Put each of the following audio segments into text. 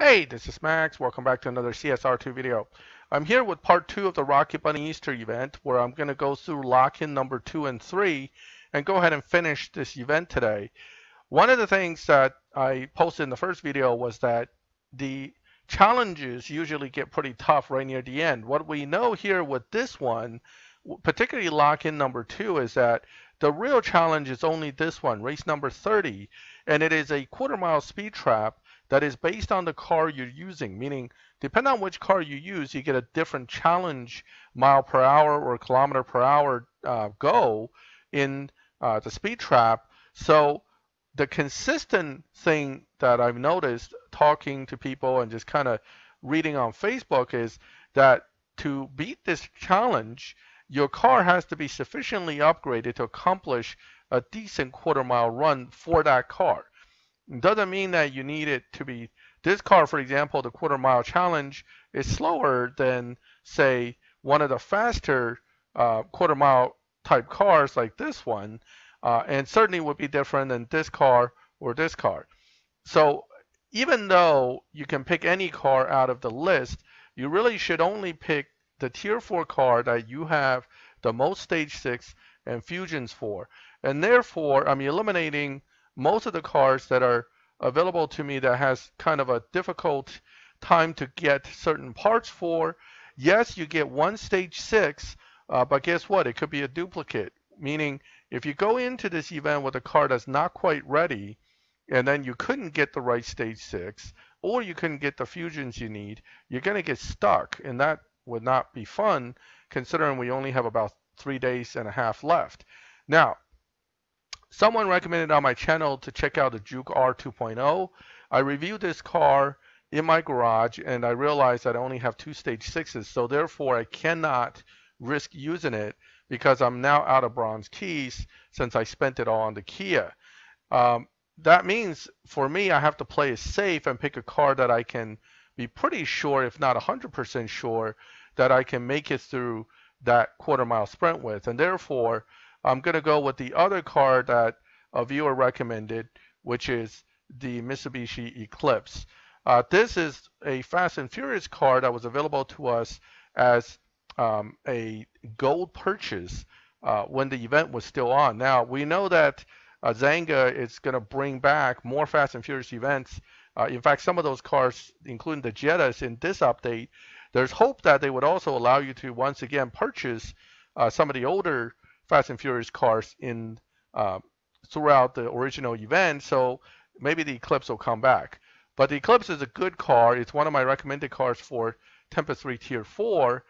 Hey, this is Max. Welcome back to another CSR2 video. I'm here with part 2 of the Rocket Bunny Easter event where I'm going to go through lock-in number 2 and 3 and go ahead and finish this event today. One of the things that I posted in the first video was that the challenges usually get pretty tough right near the end. What we know here with this one, particularly lock-in number 2, is that the real challenge is only this one, race number 30, and it is a quarter-mile speed trap that is based on the car you're using, meaning depending on which car you use, you get a different challenge mile per hour or kilometer per hour go in the speed trap. So the consistent thing that I've noticed talking to people and just kind of reading on Facebook is that to beat this challenge, your car has to be sufficiently upgraded to accomplish a decent quarter-mile run for that car. It doesn't mean that you need it to be, this car, for example, the quarter-mile challenge is slower than, say, one of the faster quarter-mile type cars like this one, and certainly would be different than this car or this car. So even though you can pick any car out of the list, you really should only pick the Tier 4 car that you have the most Stage 6 and fusions for. And therefore, I'm eliminating most of the cars that are available to me that has kind of a difficult time to get certain parts for. Yes, you get one Stage 6, but guess what? It could be a duplicate, meaning if you go into this event with a car that's not quite ready, and then you couldn't get the right Stage 6, or you couldn't get the fusions you need, you're going to get stuck, and that would not be fun, considering we only have about 3 days and a half left. Now, someone recommended on my channel to check out the Juke R 2.0. I reviewed this car in my garage, and I realized that I only have 2 Stage 6s, so therefore I cannot risk using it because I'm now out of bronze keys since I spent it all on the Kia. That means for me, I have to play it safe and pick a car that I can be pretty sure, if not 100% sure, that I can make it through that quarter-mile sprint with. And therefore, I'm going to go with the other car that a viewer recommended, which is the Mitsubishi Eclipse. This is a Fast and Furious car that was available to us as a gold purchase when the event was still on. Now, we know that Zanga is going to bring back more Fast and Furious events. In fact, some of those cars, including the Jettas in this update, there's hope that they would also allow you to once again purchase some of the older Fast and Furious cars in throughout the original event. So maybe the Eclipse will come back. But the Eclipse is a good car. It's one of my recommended cars for Tempest 3 Tier 4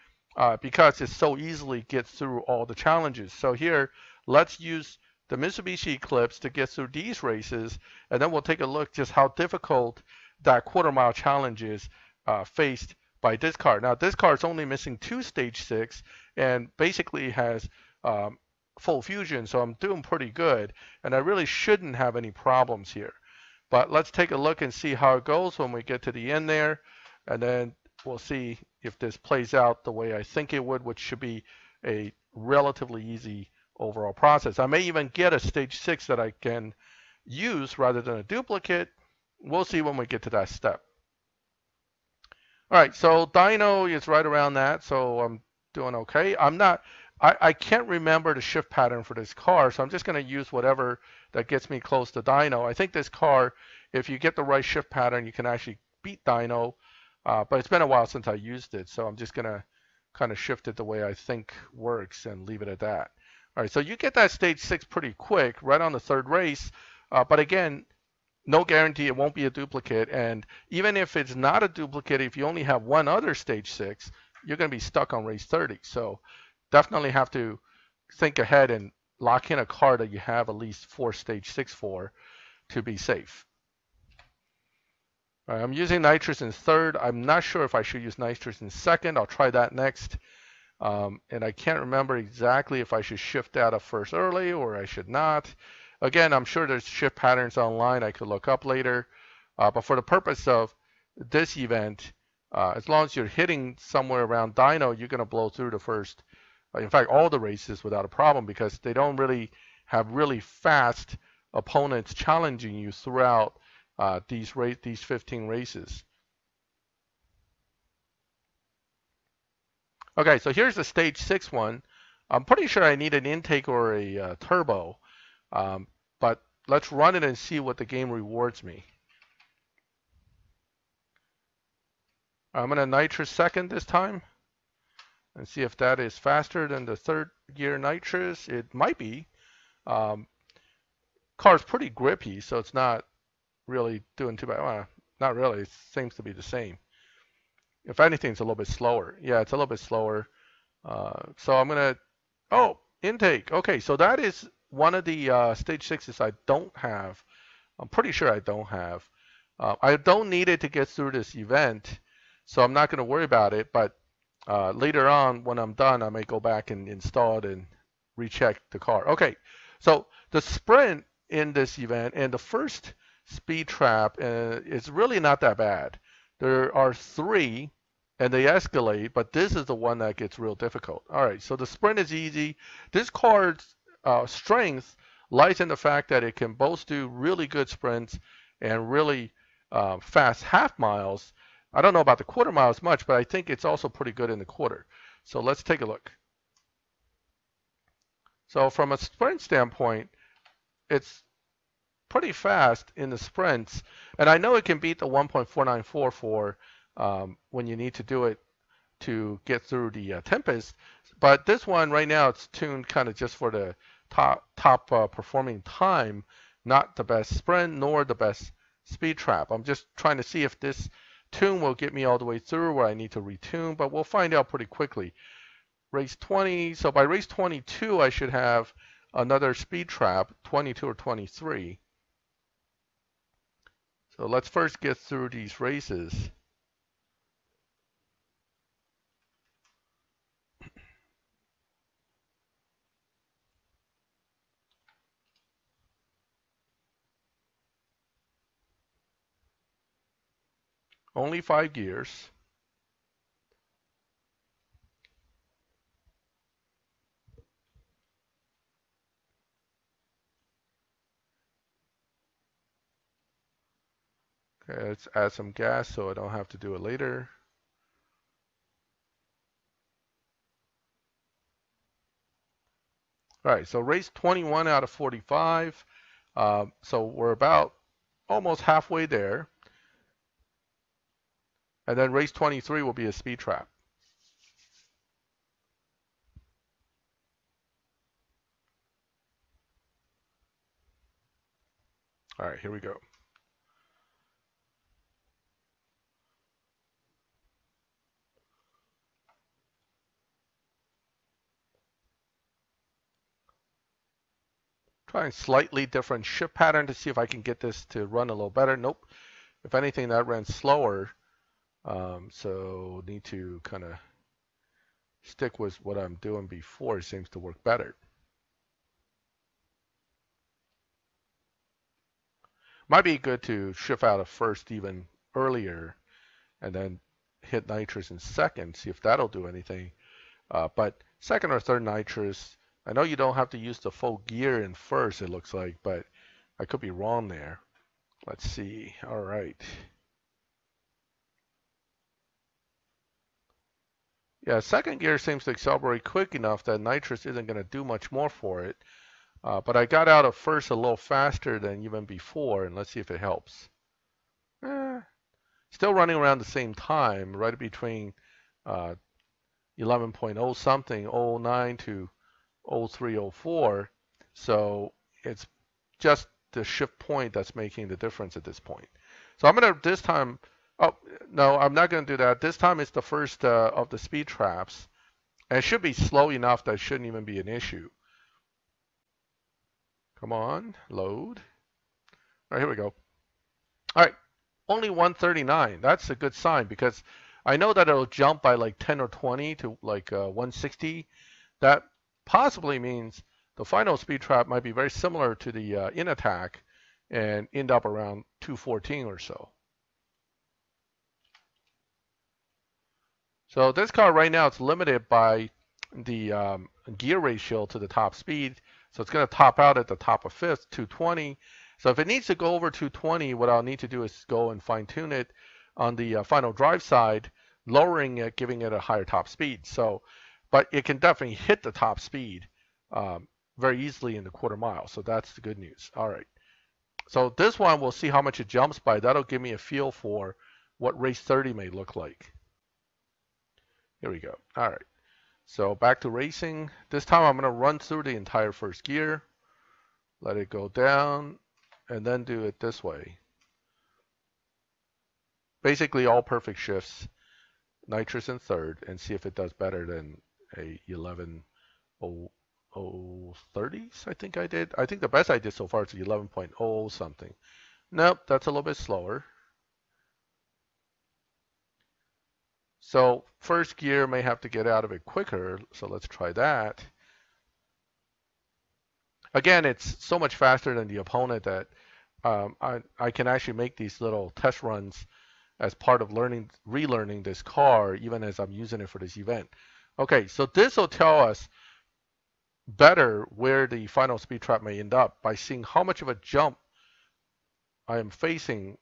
because it so easily gets through all the challenges. So here, let's use the Mitsubishi Eclipse to get through these races, and then we'll take a look just how difficult that quarter-mile challenge is faced by this car. Now, this car is only missing 2 Stage 6 and basically has full fusion, so I'm doing pretty good, and I really shouldn't have any problems here. But let's take a look and see how it goes when we get to the end there, and then we'll see if this plays out the way I think it would, which should be a relatively easy overall process. I may even get a Stage 6 that I can use rather than a duplicate. We'll see when we get to that step. All right, so dyno is right around that, so I'm doing okay. I can't remember the shift pattern for this car, so I'm just going to use whatever that gets me close to dyno. I think this car, if you get the right shift pattern, you can actually beat dyno, but it's been a while since I used it, so I'm just going to kind of shift it the way I think works and leave it at that. All right, so you get that Stage 6 pretty quick, right on the third race, but again, no guarantee it won't be a duplicate, and even if it's not a duplicate, if you only have one other Stage 6, you're going to be stuck on race 30. So definitely have to think ahead and lock in a car that you have at least 4 Stage 6 for to be safe. All right, I'm using nitrous in third. I'm not sure if I should use nitrous in second. I'll try that next. And I can't remember exactly if I should shift out of first early or I should not. Again, I'm sure there's shift patterns online I could look up later. But for the purpose of this event, as long as you're hitting somewhere around dyno, you're going to blow through the first, in fact, all the races without a problem because they don't really have really fast opponents challenging you throughout these 15 races. Okay, so here's the stage 6 one. I'm pretty sure I need an intake or a turbo, but let's run it and see what the game rewards me. I'm going to nitrous second this time and see if that is faster than the third gear nitrous. It might be. Car's pretty grippy, so it's not really doing too bad. Well, not really. It seems to be the same. If anything, it's a little bit slower. Yeah, it's a little bit slower. So I'm going to, oh, intake. Okay, so that is one of the stage 6s I don't have. I'm pretty sure I don't have. I don't need it to get through this event, so I'm not going to worry about it. But later on, when I'm done, I may go back and install it and recheck the car. Okay, so the sprint in this event and the first speed trap is really not that bad. There are 3, and they escalate, but this is the one that gets real difficult. All right, so the sprint is easy. This car's strength lies in the fact that it can both do really good sprints and really fast half miles. I don't know about the quarter miles much, but I think it's also pretty good in the quarter. So let's take a look. So from a sprint standpoint, it's pretty fast in the sprints, and I know it can beat the 1.494 for when you need to do it to get through the Tempest, but this one right now it's tuned kind of just for the top performing time, not the best sprint nor the best speed trap. I'm just trying to see if this tune will get me all the way through where I need to retune, but we'll find out pretty quickly. Race 20, so by race 22 I should have another speed trap, 22 or 23. So let's first get through these races. Only 5 gears. Okay, let's add some gas so I don't have to do it later. All right, so race 21 out of 45. So we're about almost halfway there. And then race 23 will be a speed trap. All right, here we go. Trying slightly different shift pattern to see if I can get this to run a little better. Nope. If anything, that ran slower. So need to kind of stick with what I'm doing before. It seems to work better. Might be good to shift out of first even earlier and then hit nitrous in second, see if that'll do anything. But second or third nitrous, I know you don't have to use the full gear in first, it looks like, but I could be wrong there. Let's see. All right. Yeah, second gear seems to accelerate quick enough that nitrous isn't going to do much more for it. But I got out of first a little faster than even before, and let's see if it helps. Still running around the same time, right between 11.0 something, 09 to 03, 04. So it's just the shift point that's making the difference at this point. So I'm going to this time, oh, no, I'm not going to do that. This time it's the first of the speed traps. And it should be slow enough that it shouldn't even be an issue. Come on, load. All right, here we go. All right, only 139. That's a good sign because I know that it'll jump by like 10 or 20 to like 160. That possibly means the final speed trap might be very similar to the in attack and end up around 214 or so. So this car right now it's limited by the gear ratio to the top speed. So it's going to top out at the top of fifth, 220. So if it needs to go over 220, what I'll need to do is go and fine tune it on the final drive side, lowering it, giving it a higher top speed. So, but it can definitely hit the top speed very easily in the quarter mile. So that's the good news. All right. So this one, we'll see how much it jumps by. That'll give me a feel for what race 30 may look like. Here we go. All right. So back to racing. This time I'm going to run through the entire first gear, let it go down, and then do it this way. Basically all perfect shifts, nitrous in third, and see if it does better than a 11.030s, I think I did. I think the best I did so far is 11.0 something. Nope, that's a little bit slower. So first gear may have to get out of it quicker, so let's try that. Again, it's so much faster than the opponent that I can actually make these little test runs as part of relearning this car, even as I'm using it for this event. Okay, so this will tell us better where the final speed trap may end up by seeing how much of a jump I am facing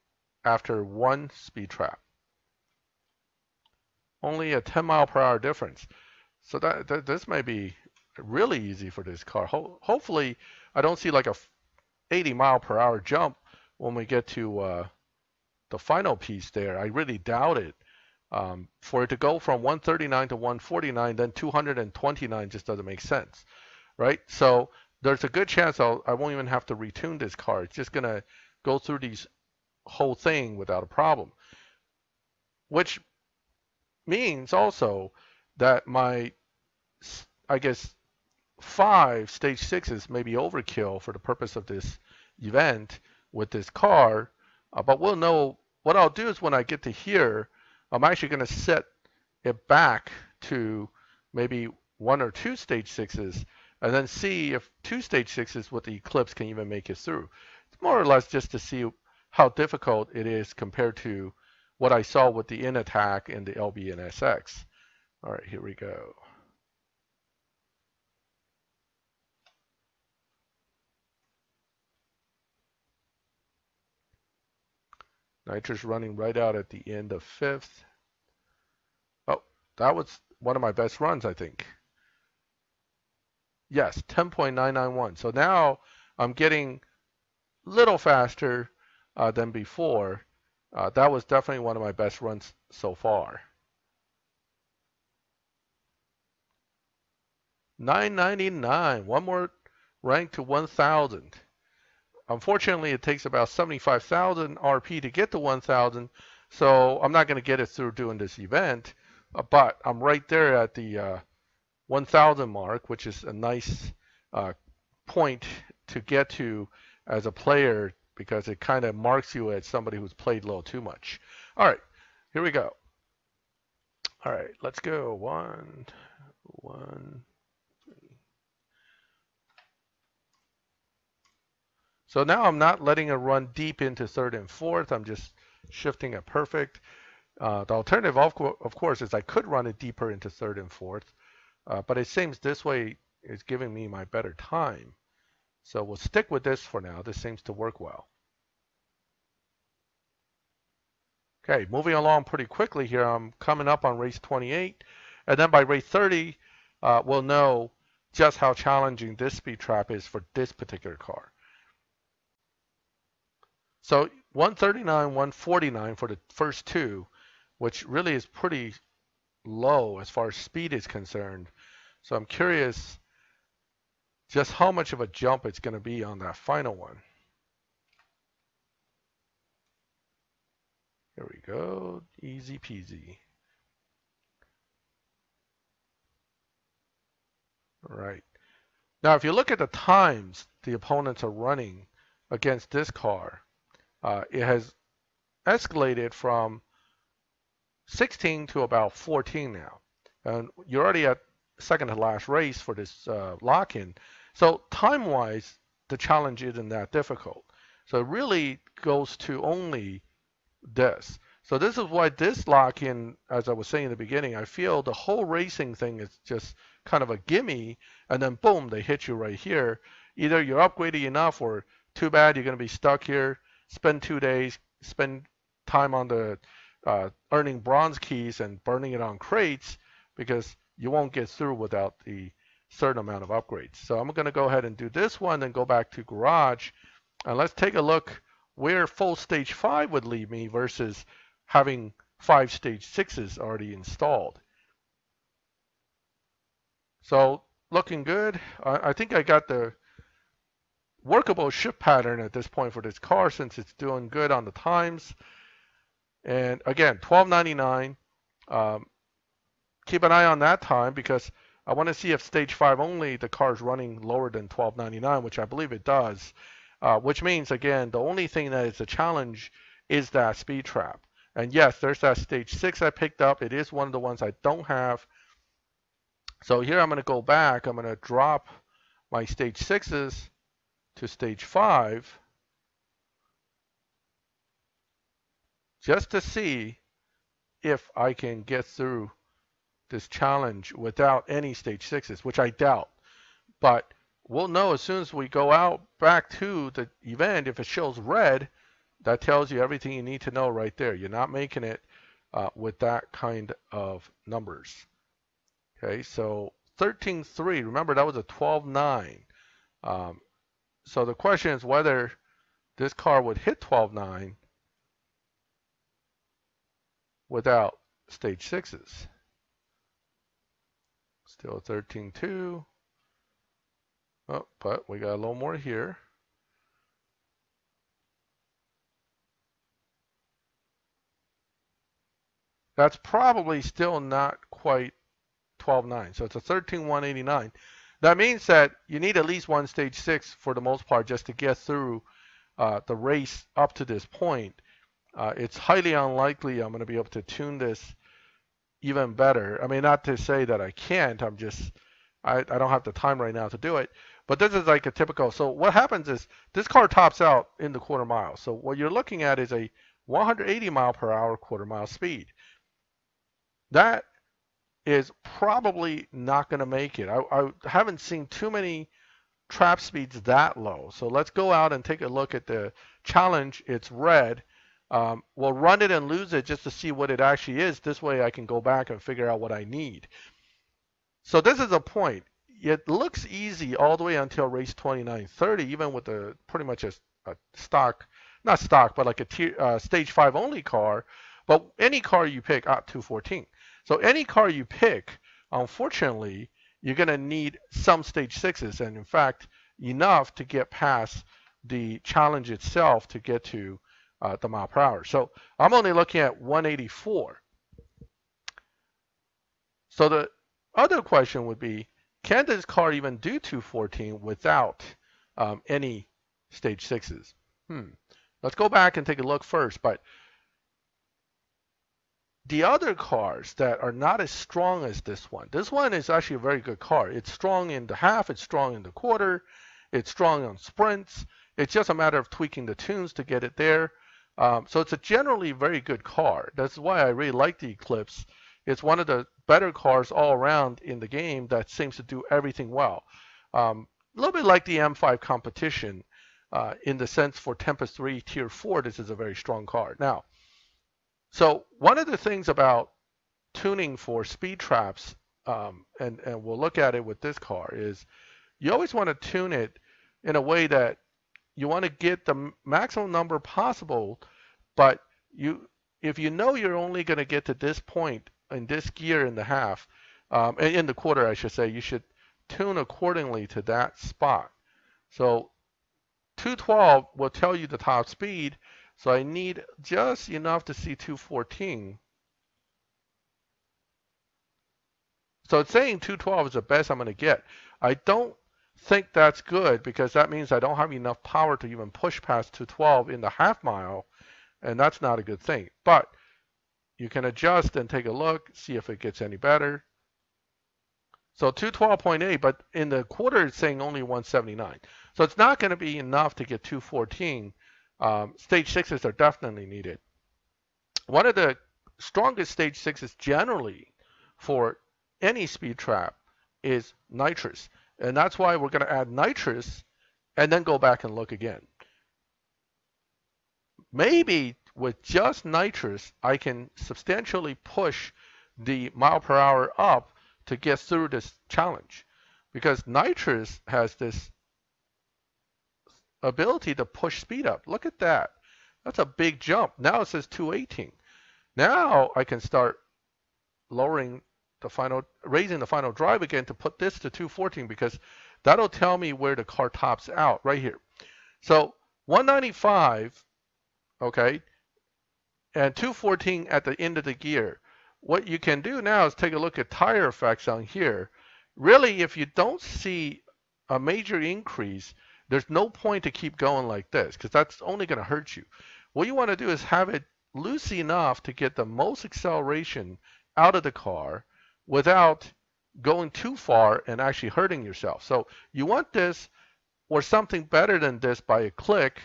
after one speed trap. Only a 10 mile per hour difference. So this may be really easy for this car. Hopefully I don't see like a 80 mile per hour jump when we get to the final piece there. I really doubt it. For it to go from 139 to 149, then 229 just doesn't make sense, right? So there's a good chance I won't even have to retune this car. It's just gonna go through these whole thing without a problem, which means also that my, I guess, 5 stage 6s may be overkill for the purpose of this event with this car, but we'll know. What I'll do is when I get to here, I'm actually going to set it back to maybe 1 or 2 stage 6s and then see if 2 stage 6s with the Eclipse can even make it through. It's more or less just to see how difficult it is compared to what I saw with the in-attack and the LB and SX. All right, here we go. Nitrous running right out at the end of 5th. Oh, that was one of my best runs, I think. Yes, 10.991. So now I'm getting a little faster than before. That was definitely one of my best runs so far. 999, one more rank to 1,000. Unfortunately, it takes about 75,000 RP to get to 1,000, so I'm not going to get it through doing this event, but I'm right there at the 1,000 mark, which is a nice point to get to as a player because it kind of marks you as somebody who's played a little too much. All right, here we go. All right, let's go. 1, 1, 3. So now I'm not letting it run deep into 3rd and 4th. I'm just shifting it perfect. The alternative, of course, is I could run it deeper into 3rd and 4th, but it seems this way is giving me my better time. So we'll stick with this for now. This seems to work well. Okay, moving along pretty quickly here. I'm coming up on race 28, and then by race 30, we'll know just how challenging this speed trap is for this particular car. So 139, 149 for the first 2, which really is pretty low as far as speed is concerned. So I'm curious just how much of a jump it's going to be on that final one. Here we go, easy peasy. All right. Now, if you look at the times the opponents are running against this car, it has escalated from 16 to about 14 now. And you're already at second to last race for this lock-in. So time-wise, the challenge isn't that difficult. So it really goes to only this. So this is why this lock-in, as I was saying in the beginning, I feel the whole racing thing is just kind of a gimme, and then boom, they hit you right here. Either you're upgraded enough, or too bad, you're going to be stuck here, spend 2 days, spend time on the earning bronze keys and burning it on crates, because you won't get through without the certain amount of upgrades. So I'm going to go ahead and do this one and go back to garage, and let's take a look where full stage 5 would leave me versus having 5 stage 6s already installed. So looking good. I think I got the workable shift pattern at this point for this car, since it's doing good on the times. And again, $12.99. Keep an eye on that time, because I want to see if stage 5 only the car is running lower than $12.99, which I believe it does. Which means, again, the only thing that is a challenge is that speed trap. And yes, there's that stage 6 I picked up. It is one of the ones I don't have. So here I'm going to go back. I'm going to drop my stage 6s to stage 5 just to see if I can get through this challenge without any stage 6s, which I doubt. But we'll know as soon as we go out back to the event. If it shows red, that tells you everything you need to know right there. You're not making it with that kind of numbers. Okay, so 13.3, remember that was a 12.9. So the question is whether this car would hit 12.9 without stage 6s. Still 13.2. Oh, but we got a little more here. That's probably still not quite 12.9. So it's a 13.189. That means that you need at least one stage 6 for the most part just to get through the race up to this point. It's highly unlikely I'm going to be able to tune this even better. I mean, not to say that I can't. I don't have the time right now to do it. But this is like a typical. So what happens is this car tops out in the quarter mile. So what you're looking at is a 180 mile per hour quarter mile speed. That is probably not going to make it. I haven't seen too many trap speeds that low. So let's go out and take a look at the challenge. It's red. We'll run it and lose it just to see what it actually is. This way I can go back and figure out what I need. So this is a point. It looks easy all the way until race 29:30, even with pretty much a stock, not stock, but like a stage 5 only car. But any car you pick, 214. So any car you pick, unfortunately, you're going to need some stage 6s, and in fact, enough to get past the challenge itself to get to the mile per hour. So I'm only looking at 184. So the other question would be, can this car even do 214 without any stage 6s? Let's go back and take a look first. But the other cars that are not as strong as this one is actually a very good car. It's strong in the half, it's strong in the quarter, it's strong on sprints. It's just a matter of tweaking the tunes to get it there. So it's a generally very good car. That's why I really like the Eclipse. It's one of the better cars all around in the game that seems to do everything well. A little bit like the M5 competition in the sense for Tempest 3 Tier 4, this is a very strong car. Now, so one of the things about tuning for speed traps, and we'll look at it with this car, is you always want to tune it in a way that you want to get the maximum number possible, but if you know you're only going to get to this point in this gear in the half, in the quarter I should say, you should tune accordingly to that spot. So 212 will tell you the top speed, so I need just enough to see 214. So it's saying 212 is the best I'm going to get. I don't think that's good, because that means I don't have enough power to even push past 212 in the half mile, and that's not a good thing. But you can adjust and take a look, see if it gets any better. So 212.8, but in the quarter it's saying only 179. So it's not going to be enough to get 214. Stage 6s are definitely needed. One of the strongest stage 6s generally for any speed trap is nitrous. And that's why we're going to add nitrous and then go back and look again. Maybe with just nitrous, I can substantially push the mile per hour up to get through this challenge, because nitrous has this ability to push speed up. Look at that. That's a big jump. Now it says 218. Now I can start raising the final drive again to put this to 214, because that'll tell me where the car tops out right here. So 195, okay, and 214 at the end of the gear. What you can do now is take a look at tire effects on here. Really, if you don't see a major increase, there's no point to keep going like this, because that's only going to hurt you. What you want to do is have it loose enough to get the most acceleration out of the car without going too far and actually hurting yourself. So you want this or something better than this by a click,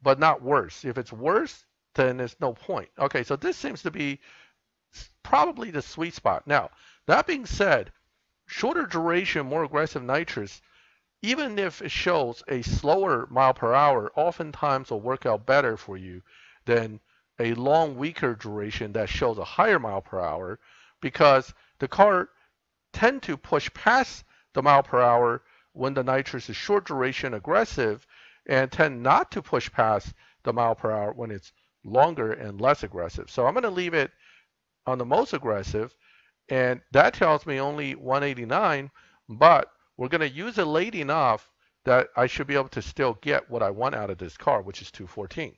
but not worse. If it's worse, then there's no point. Okay, so this seems to be probably the sweet spot. Now, that being said, shorter duration, more aggressive nitrous, even if it shows a slower mile per hour, oftentimes will work out better for you than a long, weaker duration that shows a higher mile per hour, because the car tend to push past the mile per hour when the nitrous is short duration aggressive, and tend not to push past the mile per hour when it's longer and less aggressive. So I'm going to leave it on the most aggressive, and that tells me only 189, but we're going to use it late enough that I should be able to still get what I want out of this car, which is 214.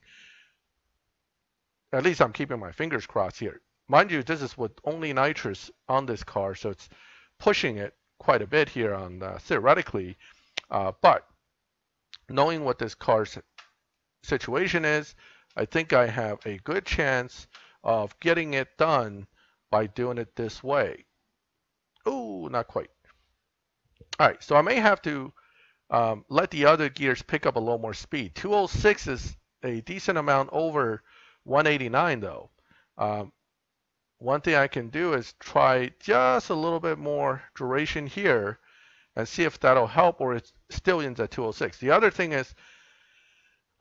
At least I'm keeping my fingers crossed here. Mind you, this is with only nitrous on this car, so it's pushing it quite a bit here on theoretically. But knowing what this car's situation is, I think I have a good chance of getting it done by doing it this way. Ooh, not quite. All right, so I may have to let the other gears pick up a little more speed. 206 is a decent amount over 189 though. One thing I can do is try just a little bit more duration here and see if that'll help, or it still ends at 206. The other thing is,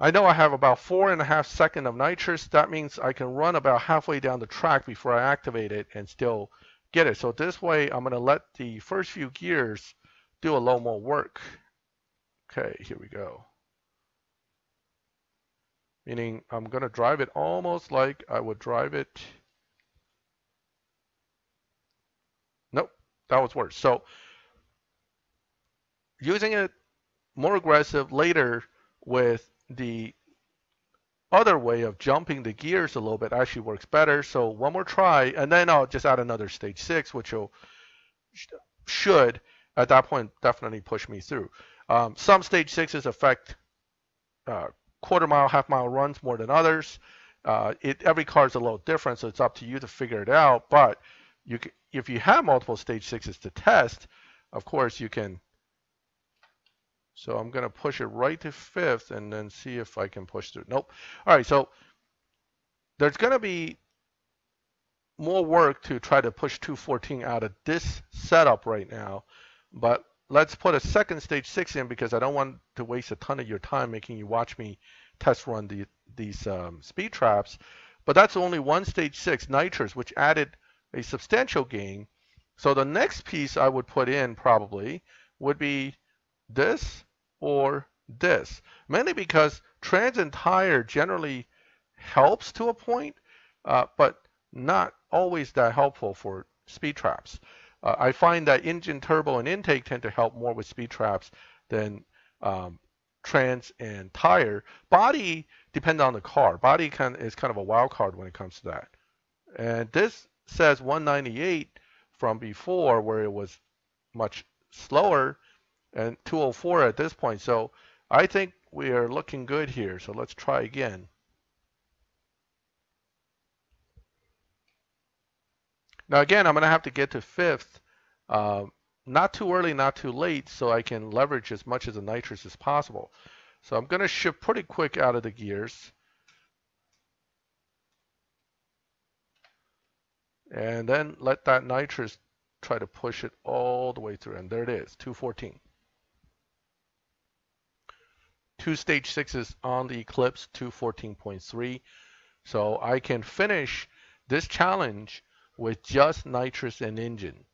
I know I have about 4.5 seconds of nitrous. That means I can run about halfway down the track before I activate it and still get it. So this way, I'm going to let the first few gears do a little more work. Okay, here we go. Meaning I'm going to drive it almost like I would drive it. Nope, that was worse. So using it more aggressive later with the other way of jumping the gears a little bit actually works better. So one more try, and then I'll just add another stage 6, which should at that point definitely push me through. Some stage 6s affect quarter mile, half mile runs more than others. Every car is a little different, so it's up to you to figure it out. But if you have multiple stage 6s to test, of course you can. So I'm going to push it right to 5th and then see if I can push through. Nope. All right, so there's going to be more work to try to push 214 out of this setup right now. But let's put a second stage 6 in, because I don't want to waste a ton of your time making you watch me test run these speed traps. But that's only one stage 6, nitrous, which added a substantial gain. So the next piece I would put in probably would be this or this, mainly because trans and tire generally helps to a point, but not always that helpful for speed traps. I find that engine, turbo, and intake tend to help more with speed traps than trans and tire. Body depends on the car. Body is kind of a wild card when it comes to that. And this says 198 from before, where it was much slower, and 204 at this point. So I think we are looking good here. So let's try again. Now again, I'm going to have to get to 5th, not too early, not too late, so I can leverage as much of the nitrous as possible. So I'm going to shift pretty quick out of the gears. And then let that nitrous try to push it all the way through. And there it is, 214. 2 stage 6s on the Eclipse, 214.3. So I can finish this challenge with just nitrous and engine.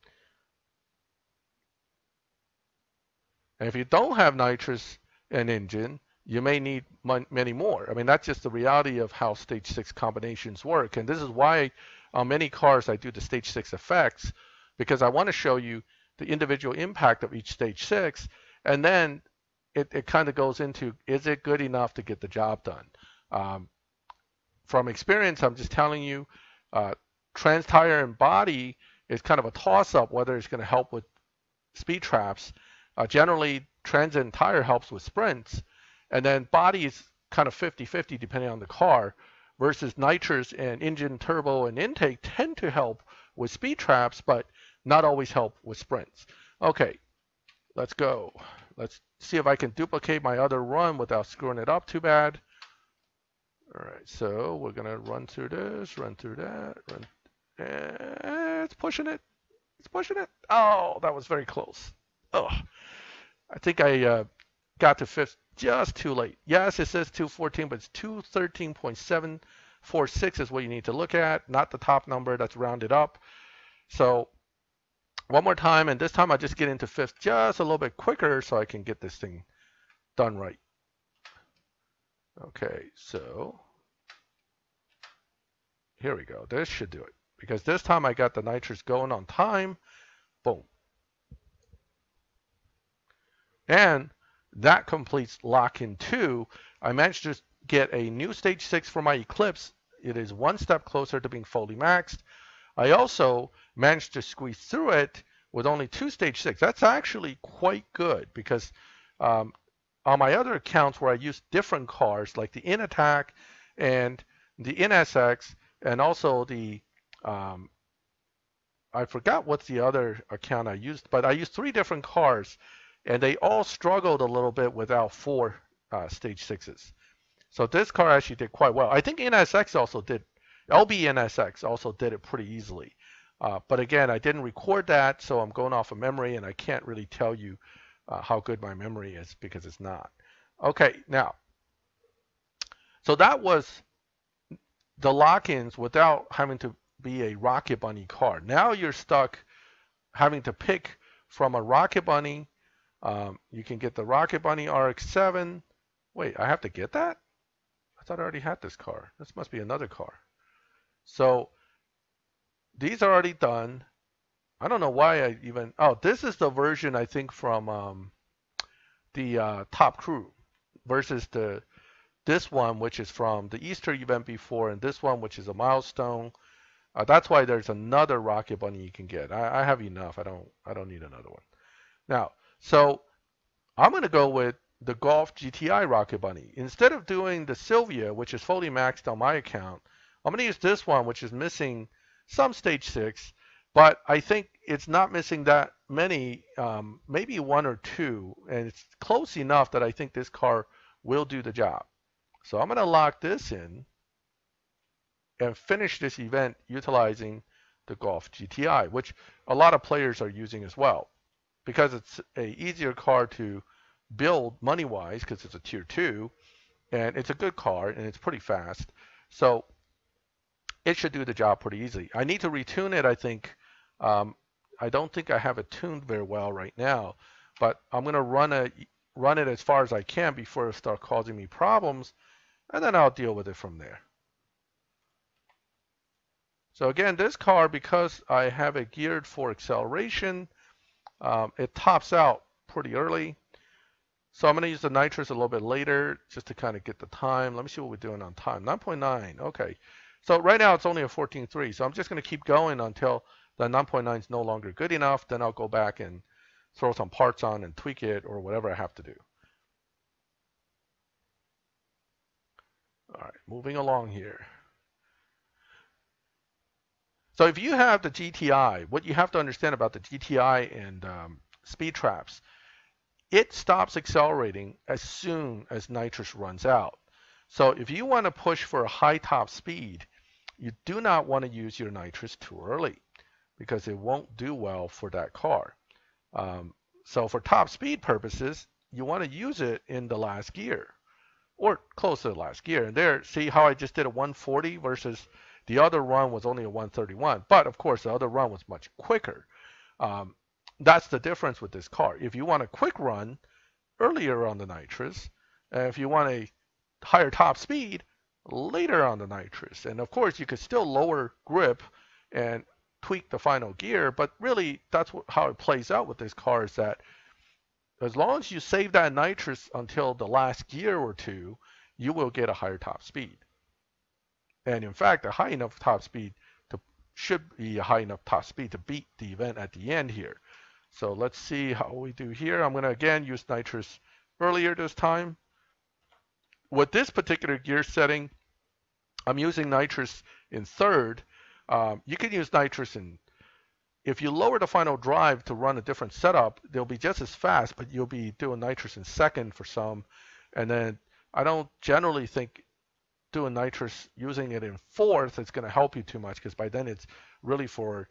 And if you don't have nitrous and engine, you may need many more. I mean, that's just the reality of how stage 6 combinations work. And this is why on many cars I do the stage 6 effects, because I want to show you the individual impact of each stage 6. And then it kind of goes into, is it good enough to get the job done? From experience, I'm just telling you, trans tire and body is kind of a toss-up whether it's going to help with speed traps. Generally, trans and tire helps with sprints, and then body is kind of 50-50 depending on the car, versus nitrous and engine, turbo, and intake tend to help with speed traps, but not always help with sprints. Okay, let's go. Let's see if I can duplicate my other run without screwing it up too bad. All right, so we're gonna run through this, run through that, it's pushing it. It's pushing it. Oh, that was very close. Oh, I think I got to fifth just too late. Yes, it says 214, but it's 213.746 is what you need to look at, not the top number that's rounded up. So one more time, and this time I just get into fifth just a little bit quicker so I can get this thing done right. Okay, so here we go. This should do it. Because this time I got the nitrous going on time. Boom. And that completes lock-in 2. I managed to get a new stage 6 for my Eclipse. It is one step closer to being fully maxed. I also managed to squeeze through it with only 2 stage 6. That's actually quite good because on my other accounts where I used different cars like the InAttack and the InSX and also the I forgot what's the other account I used, but I used 3 different cars and they all struggled a little bit without 4 stage 6s. So this car actually did quite well. I think NSX also did, LB NSX also did it pretty easily. But again, I didn't record that, so I'm going off of memory and I can't really tell you how good my memory is because it's not. Okay, now, so that was the lock-ins without having to be a Rocket Bunny car. Now you're stuck having to pick from a Rocket Bunny. You can get the Rocket Bunny RX-7. Wait, I have to get that? I thought I already had this car. This must be another car. So these are already done. I don't know why I even, oh, this is the version I think from the Top Crew versus this one, which is from the Easter event before, and this one, which is a milestone. That's why there's another Rocket Bunny you can get. I have enough. I don't need another one. Now, so I'm going to go with the Golf GTI Rocket Bunny. Instead of doing the Sylvia, which is fully maxed on my account, I'm going to use this one, which is missing some stage 6, but I think it's not missing that many, maybe 1 or 2, and it's close enough that I think this car will do the job. So I'm going to lock this in and finish this event utilizing the Golf GTI, which a lot of players are using as well, because it's a easier car to build money-wise because it's a tier 2, and it's a good car and it's pretty fast. So it should do the job pretty easily. I need to retune it, I think. I don't think I have it tuned very well right now, but I'm going to run it as far as I can before it starts causing me problems, and then I'll deal with it from there. So again, this car, because I have it geared for acceleration, it tops out pretty early. So I'm going to use the nitrous a little bit later just to kind of get the time. Let me see what we're doing on time. 9.9. Okay. So right now it's only a 14.3. So I'm just going to keep going until the 9.9 is no longer good enough. Then I'll go back and throw some parts on and tweak it or whatever I have to do. All right, moving along here. So if you have the GTI, what you have to understand about the GTI and speed traps, it stops accelerating as soon as nitrous runs out. So if you want to push for a high top speed, you do not want to use your nitrous too early because it won't do well for that car. So for top speed purposes, you want to use it in the last gear. or close to the last gear. And there, see how I just did a 140 versus the other run was only a 131. But of course, the other run was much quicker. That's the difference with this car. If you want a quick run earlier on the nitrous, and if you want a higher top speed later on the nitrous, and of course you could still lower grip and tweak the final gear, but really that's how it plays out with this car is that as long as you save that nitrous until the last gear or two, you will get a higher top speed. And in fact, a high enough top speed should be a high enough top speed to beat the event at the end here. So let's see how we do here. I'm going to again use nitrous earlier this time. With this particular gear setting, I'm using nitrous in third. You can use nitrous in, if you lower the final drive to run a different setup, they'll be just as fast, but you'll be doing nitrous in second for some. And then I don't generally think doing nitrous, using it in fourth, is going to help you too much, because by then it's really for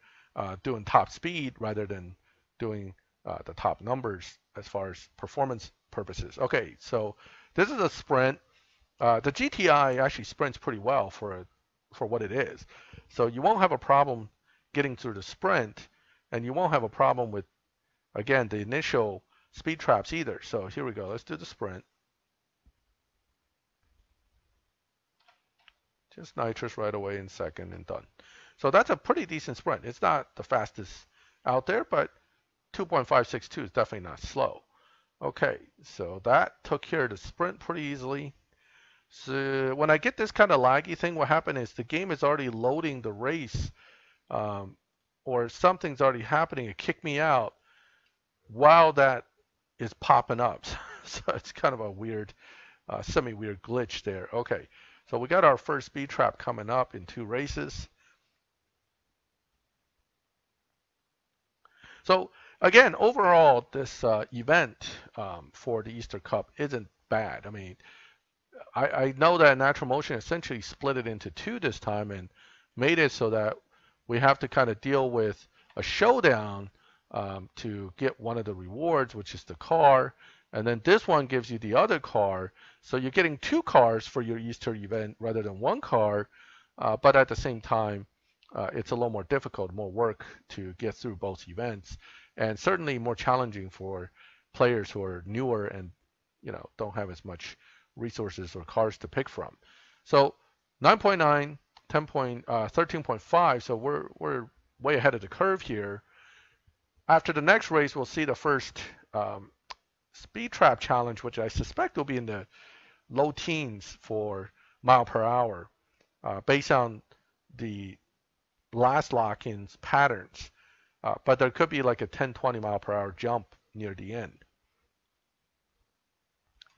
doing top speed rather than doing the top numbers as far as performance purposes. Okay, so this is a sprint. The GTI actually sprints pretty well for what it is. So you won't have a problem getting through the sprint, and you won't have a problem with, again, the initial speed traps either. So here we go. Let's do the sprint. Just nitrous right away in second and done. So that's a pretty decent sprint. It's not the fastest out there, but 2.562 is definitely not slow. Okay, so that took care of the sprint pretty easily. So when I get this kind of laggy thing, what happened is the game is already loading the race, or something's already happening. It kicked me out while that is popping up. So it's kind of a weird, semi-weird glitch there. Okay, so we got our first speed trap coming up in 2 races. So again, overall, this event for the Easter Cup isn't bad. I mean, I know that Natural Motion essentially split it into 2 this time and made it so that we have to kind of deal with a showdown to get one of the rewards, which is the car. And then this one gives you the other car. So you're getting 2 cars for your Easter event rather than 1 car. But at the same time, it's a little more difficult, more work to get through both events. And certainly more challenging for players who are newer and don't have as much resources or cars to pick from. So 9.9, 13.5, so we're way ahead of the curve here. After the next race, we'll see the first speed trap challenge, which I suspect will be in the low teens for mile per hour, based on the last lock-ins patterns. But there could be like a 10-20 mile per hour jump near the end.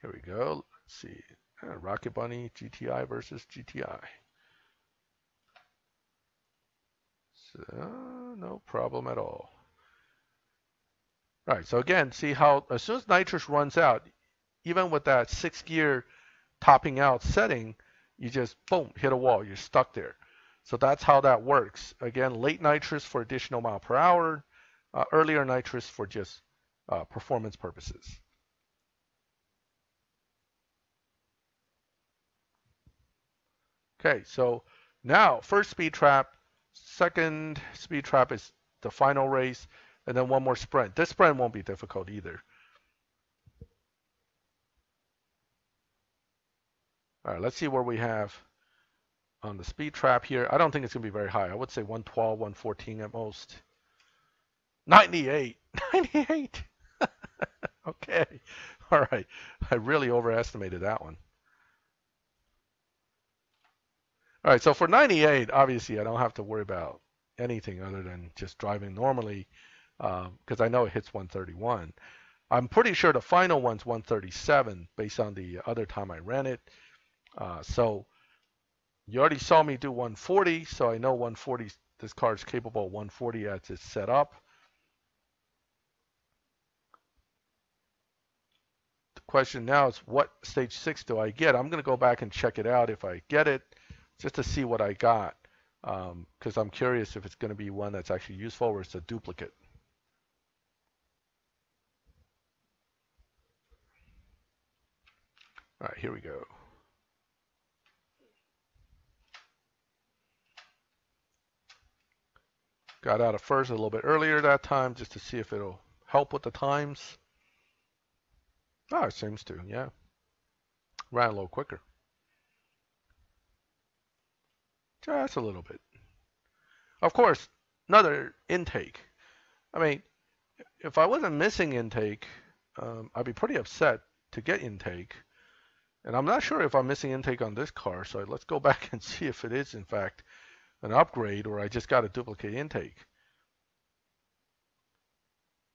Here we go. Let's see. Rocket Bunny GTI versus GTI. So no problem at all. All right, so again, see how as soon as nitrous runs out, even with that 6 gear topping out setting, you just boom, hit a wall, you're stuck there. So that's how that works. Again, late nitrous for additional mile per hour, earlier nitrous for just performance purposes. Okay, so now first speed trap, second speed trap is the final race, and then 1 more sprint. This sprint won't be difficult either. All right, let's see where we have on the speed trap here. I don't think it's going to be very high. I would say 112, 114 at most. 98. 98. Okay. All right. I really overestimated that one. All right, so for 98, obviously I don't have to worry about anything other than just driving normally, because I know it hits 131. I'm pretty sure the final one's 137 based on the other time I ran it. So you already saw me do 140, so I know 140. This car is capable of 140 as it's set up. The question now is, what stage 6 do I get? I'm going to go back and check it out if I get it, just to see what I got, because I'm curious if it's going to be one that's actually useful or it's a duplicate. All right, here we go. Got out of first a little bit earlier that time just to see if it'll help with the times. Oh, it seems to, yeah. Ran a little quicker. Just a little bit. Of course, another intake. I mean, if I wasn't missing intake, I'd be pretty upset to get intake. And I'm not sure if I'm missing intake on this car, so let's go back and see if it is in fact an upgrade or I just got a duplicate intake.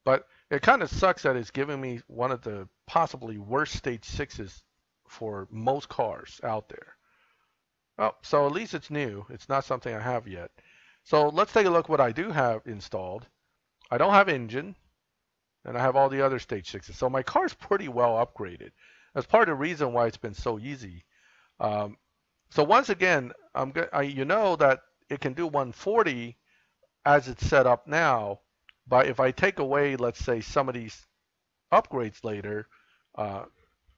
But it kind of sucks that it's giving me one of the possibly worst stage 6s for most cars out there. Oh, so at least it's new. It's not something I have yet. So let's take a look what I do have installed. I don't have engine, and I have all the other stage 6s. So my car's pretty well upgraded. That's part of the reason why it's been so easy. So once again, you know that it can do 140 as it's set up now, but if I take away, let's say, some of these upgrades later,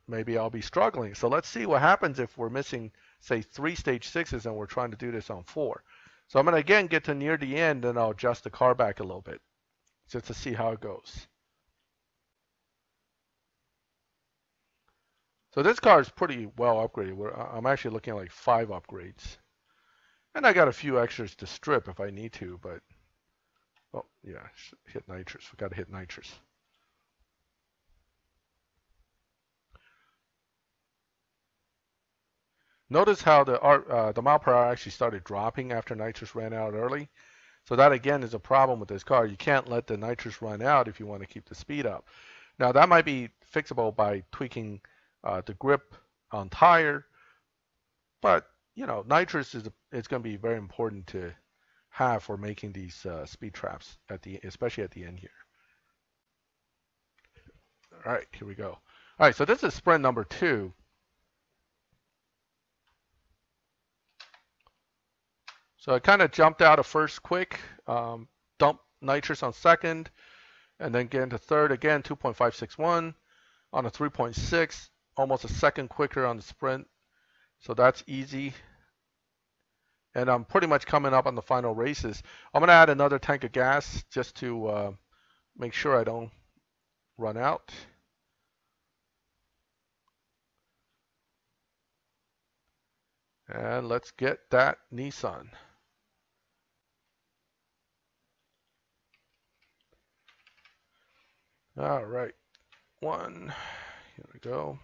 maybe I'll be struggling. So let's see what happens if we're missing, say, 3 stage 6s and we're trying to do this on 4. So I'm going to again get to near the end and I'll adjust the car back a little bit just to see how it goes. So this car is pretty well upgraded. I'm actually looking at like 5 upgrades. And I got a few extras to strip if I need to, but oh yeah, hit nitrous. We got to hit nitrous. Notice how the mile per hour actually started dropping after nitrous ran out early. So that again is a problem with this car. You can't let the nitrous run out if you want to keep the speed up. Now that might be fixable by tweaking the grip on tire, but you know, nitrous is going to be very important to have for making these speed traps especially at the end here. All right, here we go. All right, so this is sprint number 2. So I kind of jumped out of first quick, dumped nitrous on second, and then get into third again, 2.561 on a 3.6, almost a second quicker on the sprint. So that's easy. And I'm pretty much coming up on the final races. I'm going to add another tank of gas just to make sure I don't run out. And let's get that Nissan. All right, 1, here we go.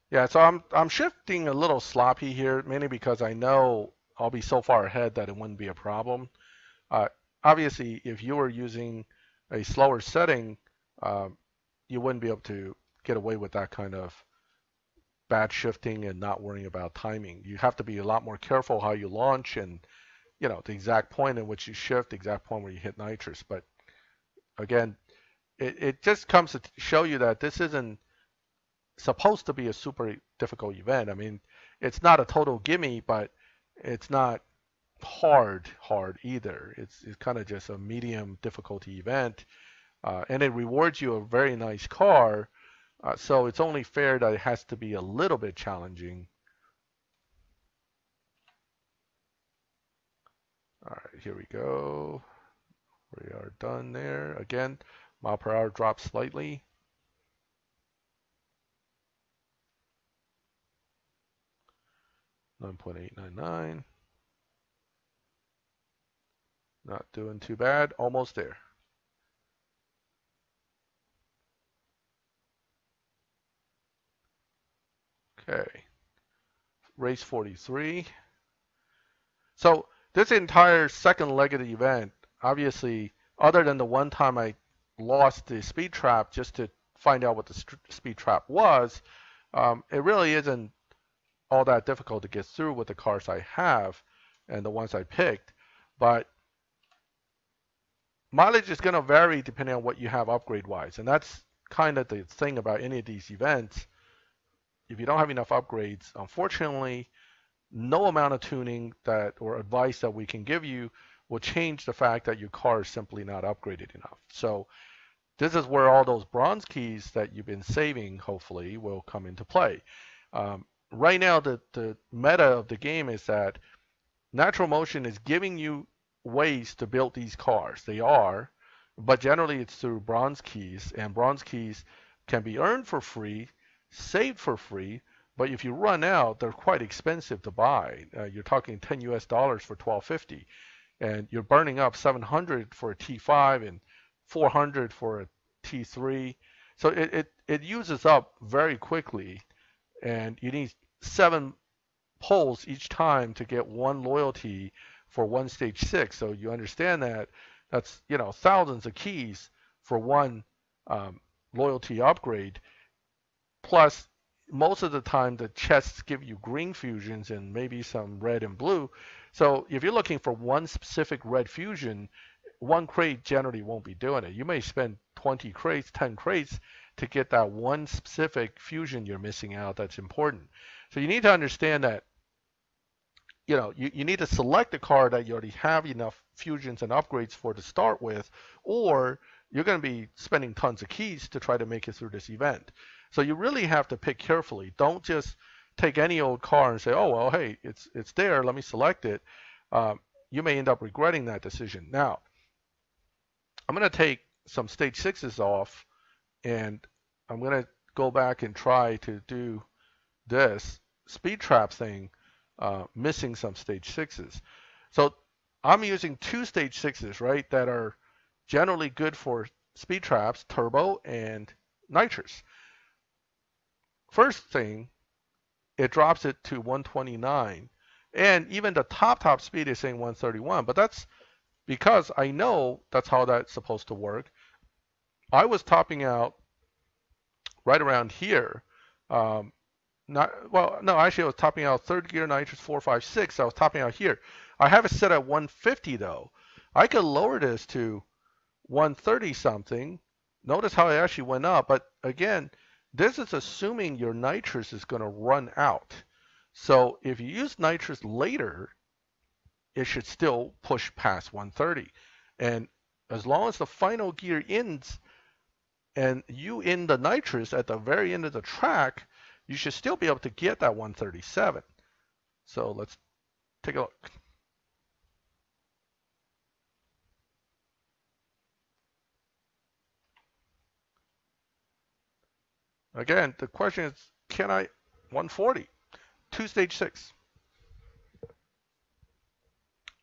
Yeah, so I'm shifting a little sloppy here, mainly because I know I'll be so far ahead that it wouldn't be a problem. Obviously, if you were using a slower setting, you wouldn't be able to get away with that kind of bad shifting and not worrying about timing. You have to be a lot more careful how you launch and, you know, the exact point in which you shift, the exact point where you hit nitrous. But again, it just comes to show you that this isn't supposed to be a super difficult event. I mean, it's not a total gimme, but it's not hard either. It's kind of just a medium difficulty event, and it rewards you a very nice car. So it's only fair that it has to be a little bit challenging. All right, here we go. We are done there. Again, mile per hour drops slightly. $9.899. Not doing too bad. Almost there. Okay. Race 43. So this entire second leg of the event, obviously, other than the one time I lost the speed trap just to find out what the speed trap was, it really isn't all that difficult to get through with the cars I have and the ones I picked. But mileage is going to vary depending on what you have upgrade-wise. And that's kind of the thing about any of these events. If you don't have enough upgrades, unfortunately, no amount of tuning or advice that we can give you will change the fact that your car is simply not upgraded enough. So this is where all those bronze keys that you've been saving, hopefully, will come into play. right now the meta of the game is that natural motion is giving you ways to build these cars. They are, but generally it's through bronze keys, and bronze keys can be earned for free, saved for free, but if you run out, they're quite expensive to buy. You're talking 10 US dollars for 1250, and you're burning up 700 for a T5 and 400 for a T3. So it uses up very quickly, and you need 7 polls each time to get 1 loyalty for 1 stage 6. So you understand that that's, you know, thousands of keys for 1 loyalty upgrade. Plus, most of the time the chests give you green fusions and maybe some red and blue. So if you're looking for 1 specific red fusion, 1 crate generally won't be doing it. You may spend 20 crates, 10 crates to get that 1 specific fusion you're missing out that's important. So you need to understand that, you know, you need to select a car that you already have enough fusions and upgrades for to start with, or you're going to be spending tons of keys to try to make it through this event. So you really have to pick carefully. Don't just take any old car and say, oh, well, hey, it's there, let me select it. You may end up regretting that decision. Now, I'm going to take some stage 6s off, and I'm going to go back and try to do this speed trap thing, missing some stage 6s. So I'm using 2 stage 6s, right, that are generally good for speed traps, turbo and nitrous. First thing, it drops it to 129, and even the top speed is saying 131, but that's because I know that's how that's supposed to work. I was topping out right around here. Actually I was topping out 3rd gear nitrous 4, 5, 6. I was topping out here. I have it set at 150 though. I could lower this to 130 something. Notice how it actually went up, but again, this is assuming your nitrous is going to run out. So if you use nitrous later, it should still push past 130. And as long as the final gear ends and you end the nitrous at the very end of the track, you should still be able to get that 137. So let's take a look. Again, the question is, can I 140? 2 stage 6.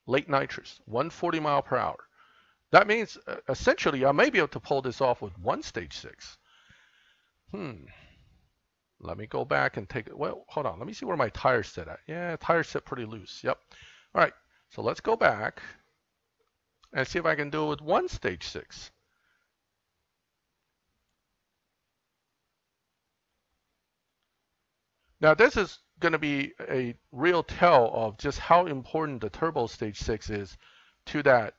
Late nitrous, 140 mile per hour. That means essentially I may be able to pull this off with 1 stage 6. Let me go back and take it. Well, hold on. Let me see where my tires set at. Yeah, tires set pretty loose. Yep. All right. So let's go back and see if I can do it with 1 stage 6. Now this is going to be a real tell of just how important the turbo stage 6 is to that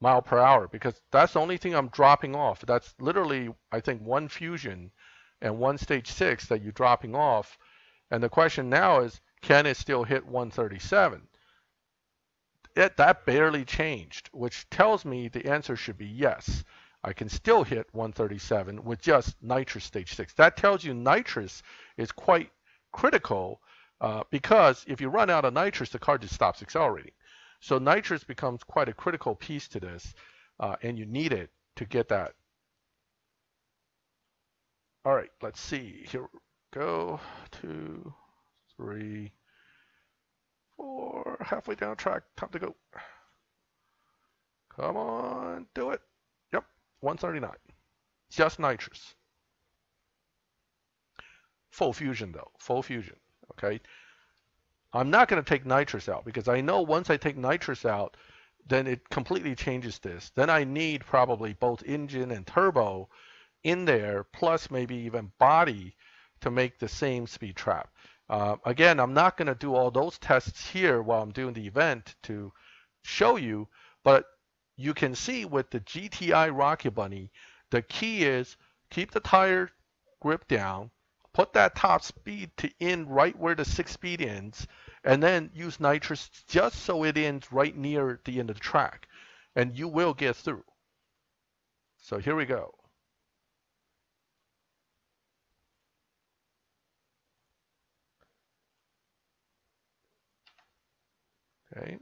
mile per hour, because that's the only thing I'm dropping off. That's literally, I think, 1 fusion and 1 stage 6 that you're dropping off. And the question now is, can it still hit 137? That barely changed, which tells me the answer should be yes. I can still hit 137 with just nitrous stage 6. That tells you nitrous is quite critical, because if you run out of nitrous, the car just stops accelerating. So nitrous becomes quite a critical piece to this, and you need it to get that. All right, let's see. Here we go. 2, 3, 4. Halfway down the track. Time to go. Come on, do it. Yep, 139. Just nitrous. Full fusion though, full fusion, okay? I'm not going to take nitrous out, because I know once I take nitrous out, then it completely changes this. Then I need probably both engine and turbo in there, plus maybe even body to make the same speed trap. Again, I'm not going to do all those tests here while I'm doing the event to show you, but you can see with the GTI Rocket Bunny, the key is keep the tire grip down, put that top speed to end right where the 6-speed ends, and then use nitrous just so it ends right near the end of the track, and you will get through. So here we go. Okay.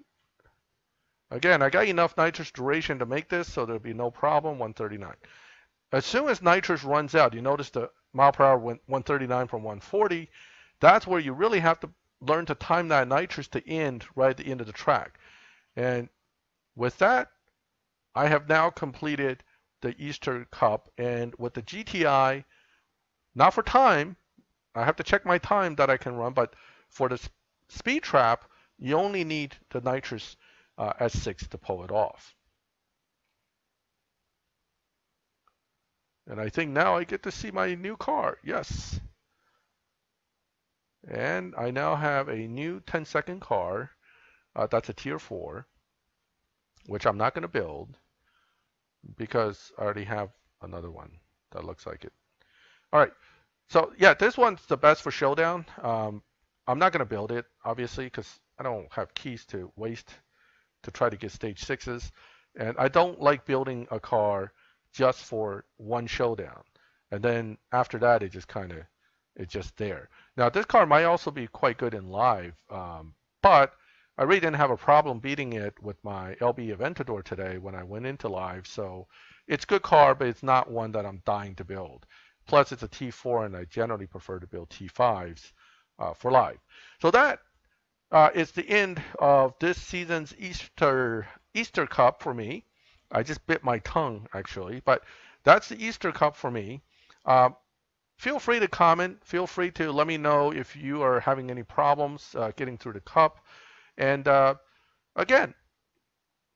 Again, I got enough nitrous duration to make this, so there'll be no problem. 139. As soon as nitrous runs out, you notice the mile per hour went 139 from 140. That's where you really have to learn to time that nitrous to end right at the end of the track. And with that, I have now completed the Easter Cup. And with the GTI, not for time, I have to check my time that I can run, but for the speed trap, you only need the nitrous S6 to pull it off. And I think now I get to see my new car. Yes. And I now have a new 10-second car. That's a tier 4, which I'm not going to build because I already have another one that looks like it. All right. So yeah, this one's the best for showdown. I'm not going to build it, obviously, because I don't have keys to waste to try to get stage 6s. And I don't like building a car just for one showdown. And then after that, it's just there. Now, this car might also be quite good in live, but I really didn't have a problem beating it with my LB Aventador today when I went into live. So it's a good car, but it's not one that I'm dying to build. Plus, it's a T4, and I generally prefer to build T5s for live. So that is the end of this season's Easter Cup for me. I just bit my tongue, actually, but that's the Easter Cup for me. Feel free to comment. Feel free to let me know if you are having any problems getting through the cup. And again,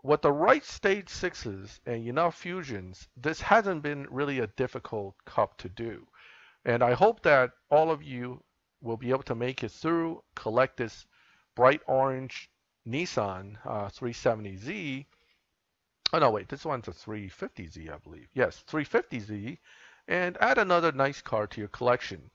with the right stage 6s and enough fusions, this hasn't been really a difficult cup to do. And I hope that all of you will be able to make it through, collect this bright orange Nissan 370Z. Oh, no, wait, this one's a 350Z, I believe. Yes, 350Z, and add another nice car to your collection.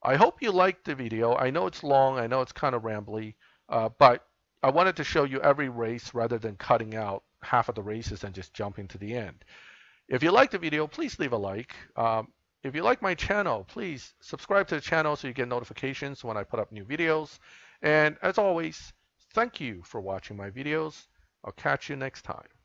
I hope you liked the video. I know it's long, I know it's kind of rambly, but I wanted to show you every race rather than cutting out half of the races and just jumping to the end. If you liked the video, please leave a like. If you like my channel, please subscribe to the channel so you get notifications when I put up new videos. And as always, thank you for watching my videos. I'll catch you next time.